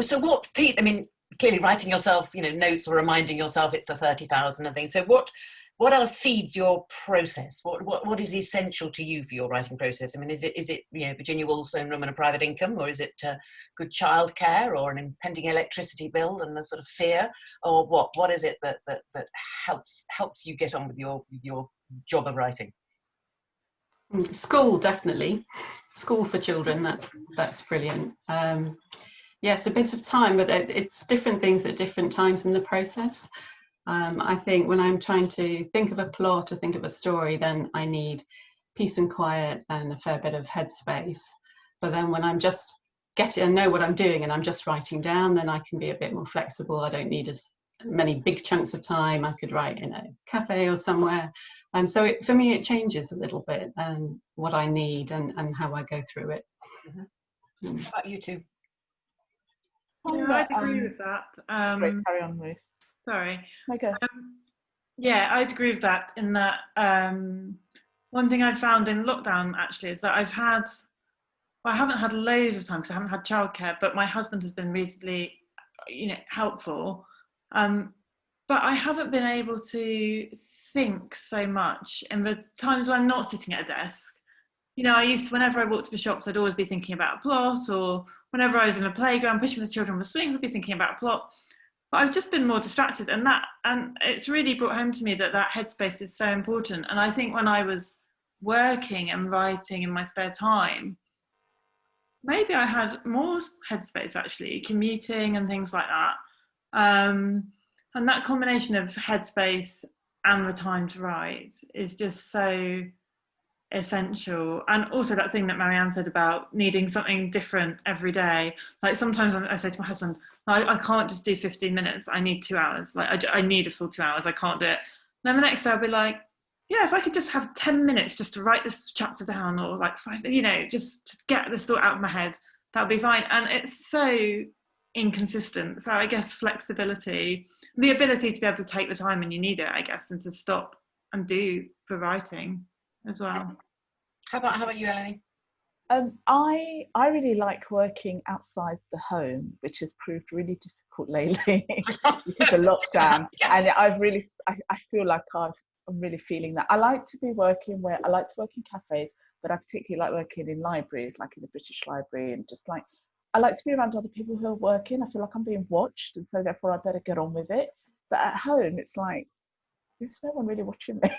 so what feed? I mean, clearly writing yourself, you know, notes or reminding yourself it's the 30,000 and things. So what else feeds your process? What is essential to you for your writing process? I mean, is it you know, Virginia Woolf's own room and a private income, or is it good childcare, or an impending electricity bill and a sort of fear, or what is it that helps you get on with your job of writing? School, definitely. School for children, that's brilliant. Yes, a bit of time, but it's different things at different times in the process. I think when I'm trying to think of a plot or think of a story, then I need peace and quiet and a fair bit of headspace. But then when I'm just and know what I'm doing and I'm just writing down, then I can be a bit more flexible. I don't need as many big chunks of time. I could write in a cafe or somewhere. So for me, it changes a little bit, what I need and how I go through it. Mm-hmm. What about you two? Yeah, I'd agree with that. Great, carry on, Ruth. Sorry. Okay. Yeah, I'd agree with that, in that one thing I've found in lockdown actually is that I haven't had loads of time because I haven't had childcare, but my husband has been reasonably, helpful. But I haven't been able to think so much in the times when I'm not sitting at a desk. Whenever I walked to the shops, I'd always be thinking about a plot, or whenever I was in a playground pushing the children on the swings, I'd be thinking about a plot. But I've just been more distracted, and it's really brought home to me that headspace is so important. And I think when I was working and writing in my spare time, maybe I had more headspace actually, commuting and things like that. And that combination of headspace and the time to write is just so essential. And also that thing that Marianne said about needing something different every day. Like sometimes I say to my husband, I can't just do 15 minutes. I need 2 hours. Like I need a full 2 hours. I can't do it. Then the next day I'll be like, yeah, if I could just have 10 minutes just to write this chapter down, or like 5, just to get this thought out of my head, that would be fine. And it's so inconsistent. So I guess flexibility, the ability to be able to take the time when you need it, I guess, and to stop and do the writing as well. How about you, Eleni? I really like working outside the home, which has proved really difficult lately because of lockdown. Yeah. And I feel like I'm really feeling that. I like to work in cafes, but I particularly like working in libraries, like in the British Library, and just like, I like to be around other people who are working. I feel like I'm being watched, and so therefore I better get on with it. But at home, it's like, there's no one really watching me.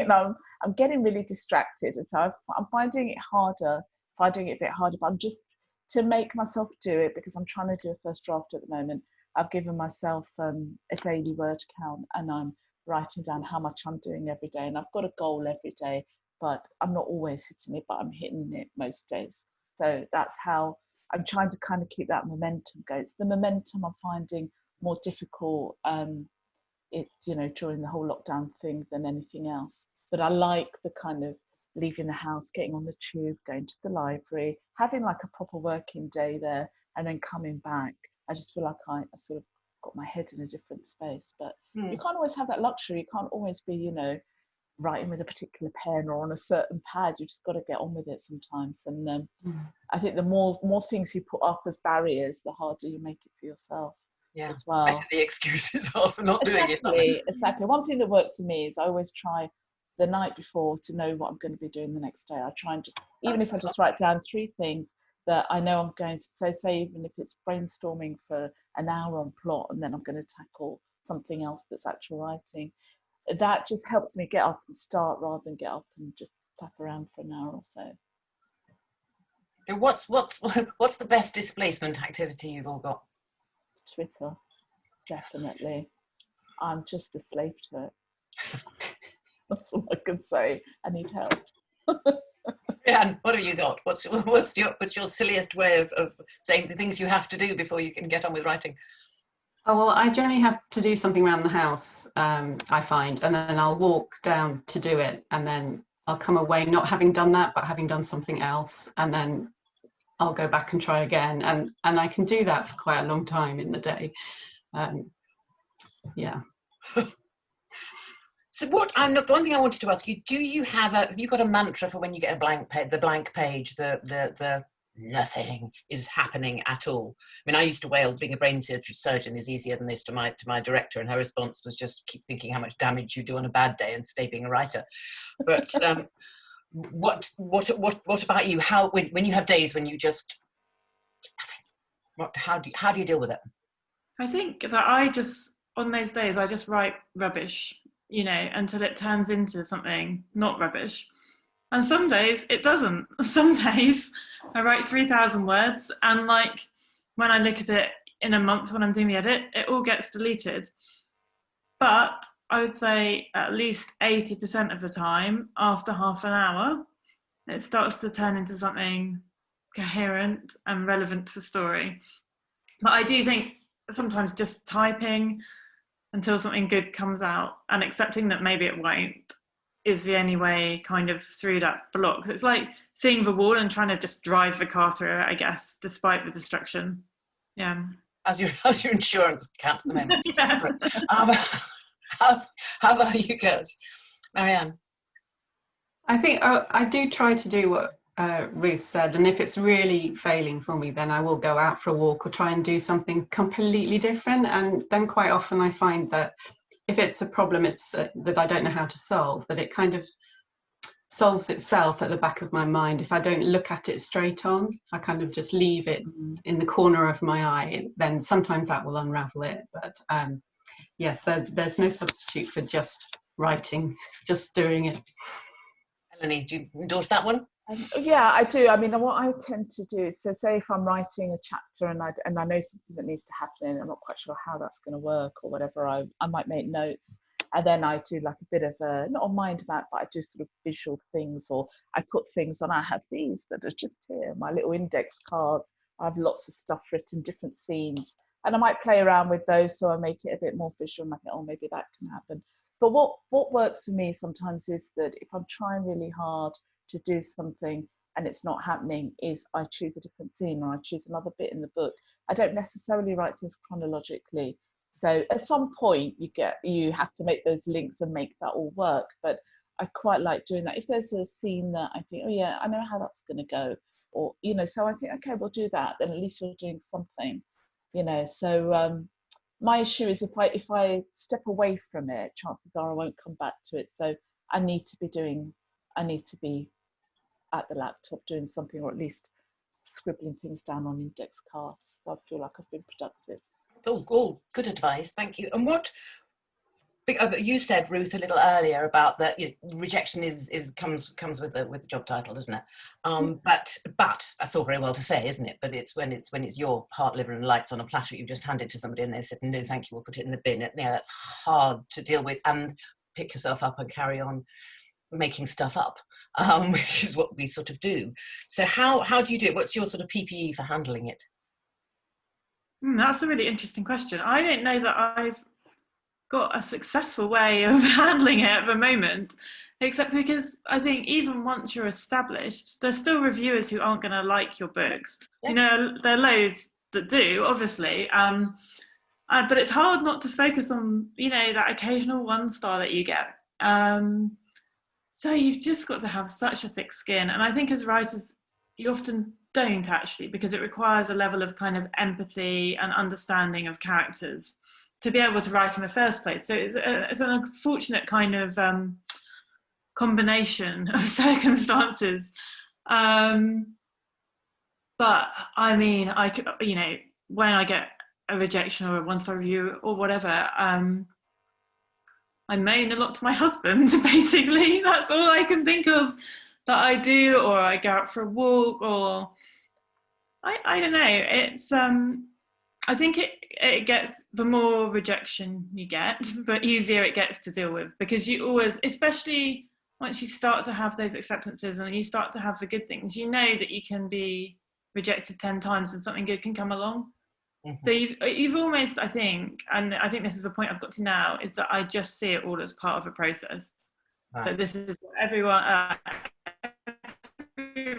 I'm getting really distracted, and so I'm finding it a bit harder, but I'm just, to make myself do it, because I'm trying to do a first draft at the moment, I've given myself a daily word count, and I'm writing down how much I'm doing every day, and I've got a goal every day, but I'm not always hitting it, but I'm hitting it most days. So that's how I'm trying to kind of keep that momentum going. It's the momentum I'm finding more difficult during the whole lockdown thing than anything else. But I like the kind of leaving the house, getting on the tube, going to the library, having like a proper working day there, and then coming back. I just feel like I sort of got my head in a different space. But you can't always have that luxury. You can't always be, writing with a particular pen or on a certain pad. You just got to get on with it sometimes. And I think the more things you put up as barriers, the harder you make it for yourself. Yeah, as well. better the excuses are for not doing it. Exactly. One thing that works for me is I always try the night before to know what I'm going to be doing the next day. I try and just, even if I just write down 3 things that I know I'm going to say, even if it's brainstorming for an hour on plot, and then I'm going to tackle something else that's actual writing. That just helps me get up and start, rather than get up and just tap around for an hour or so. What's the best displacement activity you've all got? Twitter, definitely. I'm just a slave to it. That's all I can say. I need help. Yeah, what have you got? What's your silliest way of saying the things you have to do before you can get on with writing? Oh, well, I generally have to do something around the house, I find, and then I'll walk down to do it, and then I'll come away not having done that, but having done something else, and then I'll go back and try again, and I can do that for quite a long time in the day. Yeah. So the one thing I wanted to ask you, have you got a mantra for when you get a blank page, the nothing is happening at all? I mean, I used to wail, being a brain surgeon is easier than this, to my director, and her response was just keep thinking how much damage you do on a bad day and stay being a writer. But what about you? How when you have days when you just how do you deal with it? I think that on those days I just write rubbish, until it turns into something not rubbish. And some days it doesn't. Some days I write 3,000 words, and like when I look at it in a month when I'm doing the edit, it all gets deleted. But I would say at least 80% of the time, after half an hour, it starts to turn into something coherent and relevant to the story. But I do think sometimes just typing until something good comes out and accepting that maybe it won't is the only way kind of through that block. It's like seeing the wall and trying to just drive the car through it, I guess, despite the destruction. Yeah. How's your insurance account at the moment? Yeah. How about you girls? Marianne? I think I do try to do what Ruth said, and if it's really failing for me, then I will go out for a walk or try and do something completely different. And then quite often I find that if it's a problem that I don't know how to solve, that it kind of solves itself at the back of my mind. If I don't look at it straight on, if I kind of just leave it in the corner of my eye, then sometimes that will unravel it. But yes, there's no substitute for just writing, just doing it. Eleni, do you endorse that one? Yeah, I do. I mean, what I tend to do is, so say if I'm writing a chapter and I know something that needs to happen and I'm not quite sure how that's going to work or whatever, I might make notes. And then I do like a bit of not a mind map, but I do sort of visual things, or I put things on. I have these that are just here, my little index cards. I have lots of stuff written, different scenes. And I might play around with those so I make it a bit more visual and I think, oh, maybe that can happen. But what works for me sometimes is that if I'm trying really hard to do something and it's not happening, is I choose a different scene or I choose another bit in the book. I don't necessarily write things chronologically. So at some point you have to make those links and make that all work. But I quite like doing that. If there's a scene that I think, oh yeah, I know how that's going to go, or, you know, so I think, okay, we'll do that. Then at least you're doing something, you know. So my issue is if I step away from it, chances are I won't come back to it. So I need to be at the laptop doing something, or at least scribbling things down on index cards. So I feel like I've been productive. Oh, good advice, thank you. And what you said, Ruth, a little earlier about that, you know, rejection comes with the job title, doesn't it? But that's all very well to say, isn't it? But it's when it's your heart, liver, and lights on a platter, you just hand it to somebody and they said, no, thank you, we'll put it in the bin. Yeah, that's hard to deal with, and pick yourself up and carry on making stuff up, which is what we sort of do. So how do you do it? What's your sort of PPE for handling it? That's a really interesting question. I don't know that I've got a successful way of handling it at the moment, except because I think even once you're established, there's still reviewers who aren't going to like your books. Yeah. You know, there are loads that do, obviously, but it's hard not to focus on, you know, that occasional one star that you get. So you've just got to have such a thick skin, and I think as writers you often don't, actually, because it requires a level of kind of empathy and understanding of characters to be able to write in the first place. So it's an unfortunate kind of combination of circumstances. But I mean, you know, when I get a rejection or a one-star review or whatever, I moan a lot to my husband, basically. That's all I can think of that I do, or I go out for a walk, or I don't know. It's I think it gets, the more rejection you get, the easier it gets to deal with, because you always, especially once you start to have those acceptances and you start to have the good things, you know that you can be rejected 10 times and something good can come along. Mm-hmm. So you've almost, I think, and I think this is the point I've got to now, is that I just see it all as part of a process. Right. So this is what every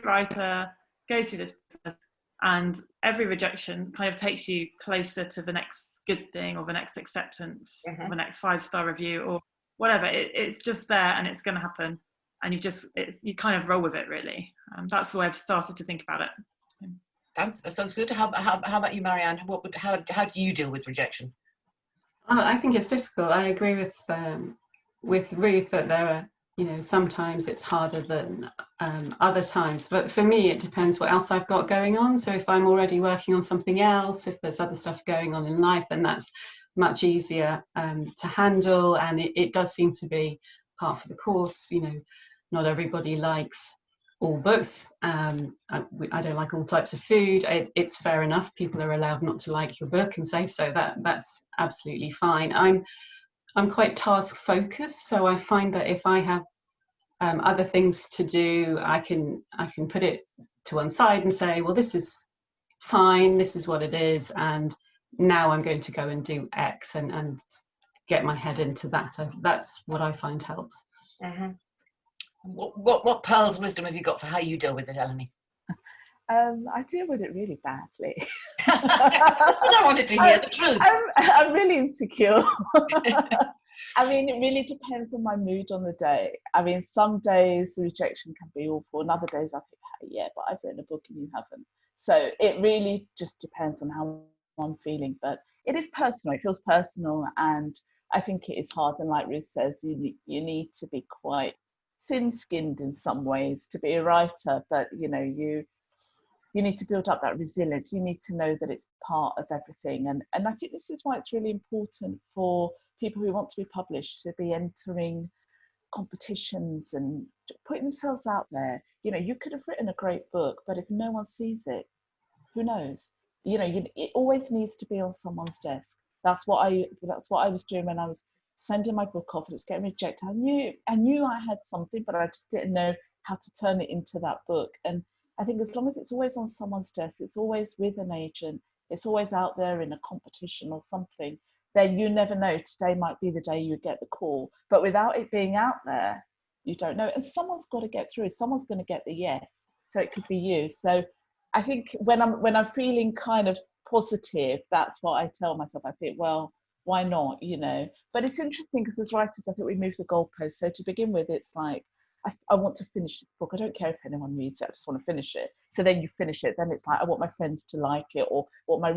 writer goes through this process. And every rejection kind of takes you closer to the next good thing, or the next acceptance, mm-hmm. or the next 5-star review, or whatever. It's just there, and it's going to happen, and you kind of roll with it, really. That's the way I've started to think about it. That sounds good. How about you, Marianne? How do you deal with rejection? I think it's difficult. I agree with Ruth that there are, you know, sometimes it's harder than other times. But for me, it depends what else I've got going on. So if I'm already working on something else, if there's other stuff going on in life, then that's much easier to handle. And it does seem to be part of the course. You know, not everybody likes all books. I don't like all types of food. It's fair enough. People are allowed not to like your book and say so. That's absolutely fine. I'm quite task focused, so I find that if I have other things to do, I can put it to one side and say, well, this is fine, this is what it is, and now I'm going to go and do X and get my head into that. That's what I find helps. Mm-hmm. What pearls of wisdom have you got for how you deal with it, Eleni? I deal with it really badly. I don't want to hear the truth. I'm really insecure. I mean, it really depends on my mood on the day. I mean, some days the rejection can be awful, and other days I think, hey, yeah, but I've written a book and you haven't. So it really just depends on how I'm feeling. But it is personal. It feels personal, and I think it is hard. And like Ruth says, you need to be quite thin-skinned in some ways to be a writer. But you know, you need to build up that resilience. You need to know that it's part of everything. And I think this is why it's really important for people who want to be published to be entering competitions and putting themselves out there. You know, you could have written a great book, but if no one sees it, who knows? You know, it always needs to be on someone's desk. That's what I was doing when I was sending my book off and it was getting rejected. I knew I had something, but I just didn't know how to turn it into that book. And I think as long as it's always on someone's desk, it's always with an agent, it's always out there in a competition or something, then you never know. Today might be the day you get the call. But without it being out there, you don't know. And someone's got to get through. Someone's going to get the yes. So it could be you. So I think when I'm feeling kind of positive, that's what I tell myself. I think, well, why not, you know? But it's interesting because as writers, I think we move the goalposts. So to begin with, it's like, I want to finish this book. I don't care if anyone reads it. I just want to finish it. So then you finish it. Then it's like, I want my friends to like it, or want my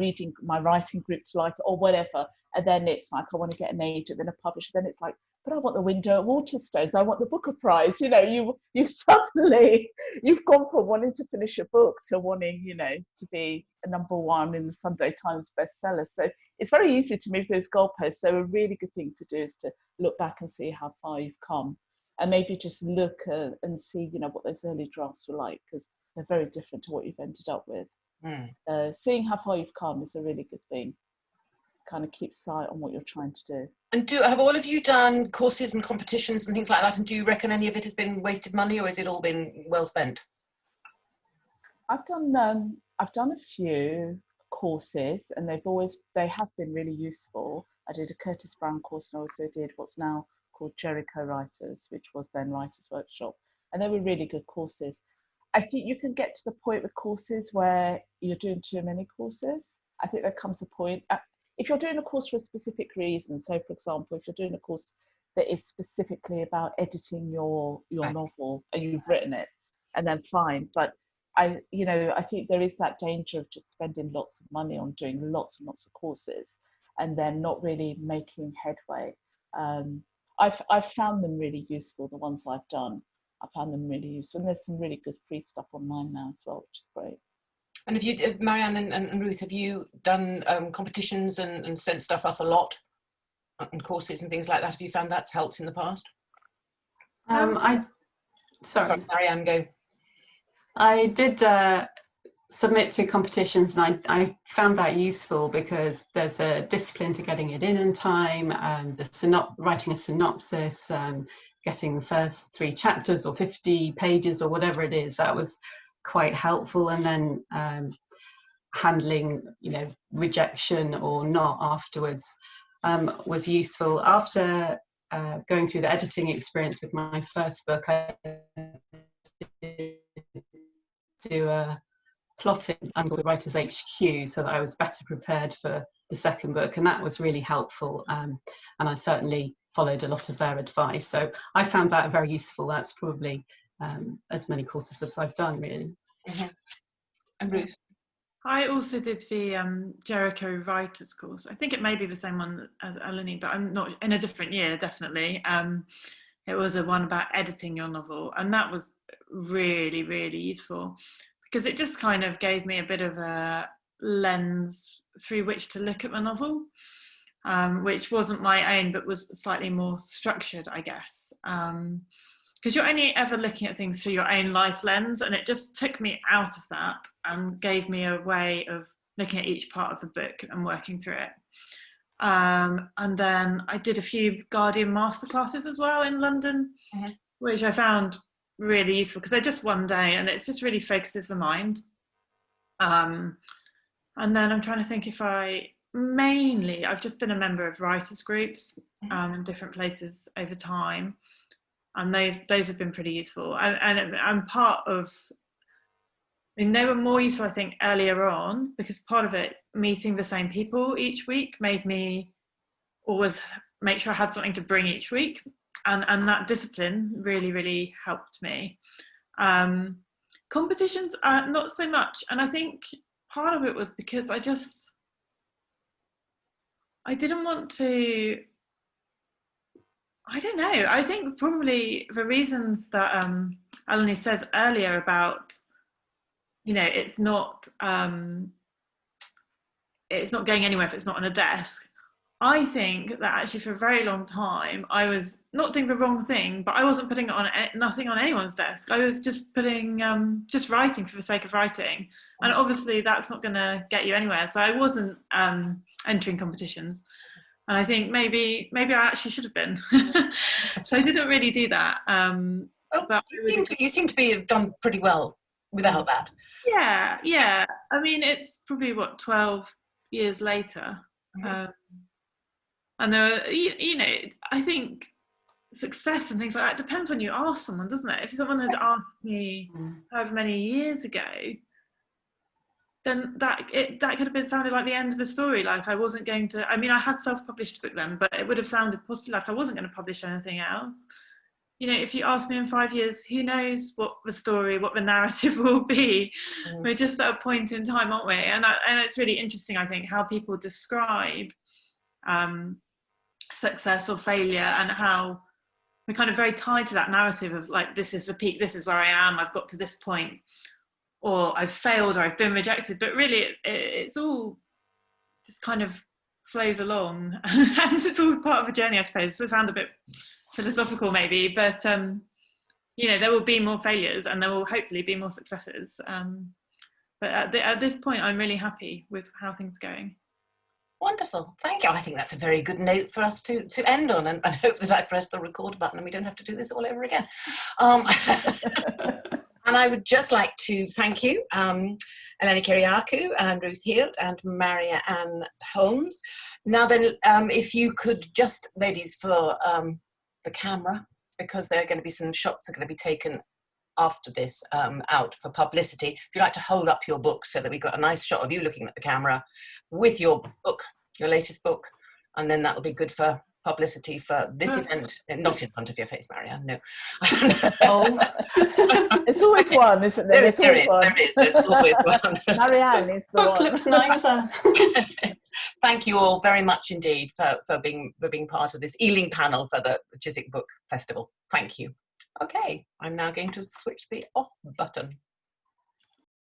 writing group to like it, or whatever. And then it's like, I want to get an agent, then a publisher. Then it's like, but I want the window at Waterstones. I want the Booker Prize. You know, you suddenly, you've gone from wanting to finish a book to wanting, you know, to be a #1 in the Sunday Times bestseller. So it's very easy to move those goalposts. So a really good thing to do is to look back and see how far you've come. And maybe just look and see, you know, what those early drafts were like, because they're very different to what you've ended up with. Seeing how far you've come is a really good thing. Kind of keep sight on what you're trying to do. And have all of you done courses and competitions and things like that? And do you reckon any of it has been wasted money, or has it all been well spent? I've done a few courses, and they have been really useful. I did a Curtis Brown course, and I also did what's now called Jericho Writers, which was then Writers Workshop, and they were really good courses. I think you can get to the point with courses where you're doing too many courses. I think there comes a point, if you're doing a course for a specific reason, so for example, if you're doing a course that is specifically about editing your novel and you've written it, and then fine. But I think there is that danger of just spending lots of money on doing lots and lots of courses and then not really making headway. I've found them really useful, the ones I've done. I found them really useful. And there's some really good free stuff online now as well, which is great. And have you, Marianne and Ruth, have you done competitions and sent stuff off a lot, and courses and things like that? Have you found that's helped in the past? Sorry, Marianne, go. I did submit to competitions, and I found that useful because there's a discipline to getting it in time, and writing a synopsis, getting the first 3 chapters or 50 pages or whatever it is. That was quite helpful. And then handling, you know, rejection or not afterwards was useful. After going through the editing experience with my first book, I did do a plotting under the Writers HQ so that I was better prepared for the second book, and that was really helpful, and I certainly followed a lot of their advice, so I found that very useful. That's probably as many courses as I've done, really. And Ruth? I also did the Jericho Writers course. I think it may be the same one as Eleni, but I'm not, in a different year, definitely. It was a one about editing your novel, and that was really, really useful because it just kind of gave me a bit of a lens through which to look at my novel, which wasn't my own, but was slightly more structured, I guess. Because you're only ever looking at things through your own life lens, and it just took me out of that and gave me a way of looking at each part of the book and working through it. And then I did a few Guardian masterclasses as well in London, which I found really useful because they're just one day and it just really focuses the mind. And then I'm trying to think if I've just been a member of writers groups in different places over time. And those have been pretty useful. And I'm part of I mean, they were more useful, I think, earlier on, because part of it, meeting the same people each week, made me always make sure I had something to bring each week. And that discipline really, really helped me. Competitions, not so much. And I think part of it was because I didn't want to, I don't know. I think probably the reasons that Eleni said earlier about, you know, it's not going anywhere if it's not on a desk. I think that actually for a very long time I was not doing the wrong thing, but I wasn't putting it on nothing on anyone's desk. I was just putting just writing for the sake of writing, and obviously that's not going to get you anywhere. So I wasn't entering competitions, and I think maybe I actually should have been. So I didn't really do that. But you seem to be have done pretty well without that. Yeah. I mean, it's probably 12 years later. And there are, you know, I think success and things like that depends when you ask someone, doesn't it? If someone had asked me however many years ago, then that could have been sounded like the end of the story. Like I wasn't going to, I mean, I had self-published a book then, but it would have sounded possibly like I wasn't going to publish anything else. You know, if you ask me in 5 years, who knows what the story, what the narrative will be. We're just at a point in time, aren't we? And it's really interesting, I think, how people describe success or failure, and how we're kind of very tied to that narrative of like, this is the peak, this is where I am, I've got to this point, or I've failed, or I've been rejected. But really it's all just kind of flows along and it's all part of a journey, I suppose. So it sounds a bit philosophical maybe, but you know, there will be more failures and there will hopefully be more successes, but at this point I'm really happy with how things are going. Wonderful, thank you. I think that's a very good note for us to end on, and hope that I press the record button and we don't have to do this all over again. And I would just like to thank you, Eleni Kiriakou and Ruth Heald and Marianne Holmes. Now then, if you could just, ladies, for the camera, because there are going to be some shots that are going to be taken after this out for publicity. If you'd like to hold up your book so that we've got a nice shot of you looking at the camera with your book, your latest book, and then that'll be good for publicity for this event. Not in front of your face, Marianne, no. It's always one, isn't there? There's always one. Marianne is the book one. Looks nicer. Thank you all very much indeed for being part of this Ealing panel for the Chiswick Book Festival. Thank you. Okay, I'm now going to switch the off button.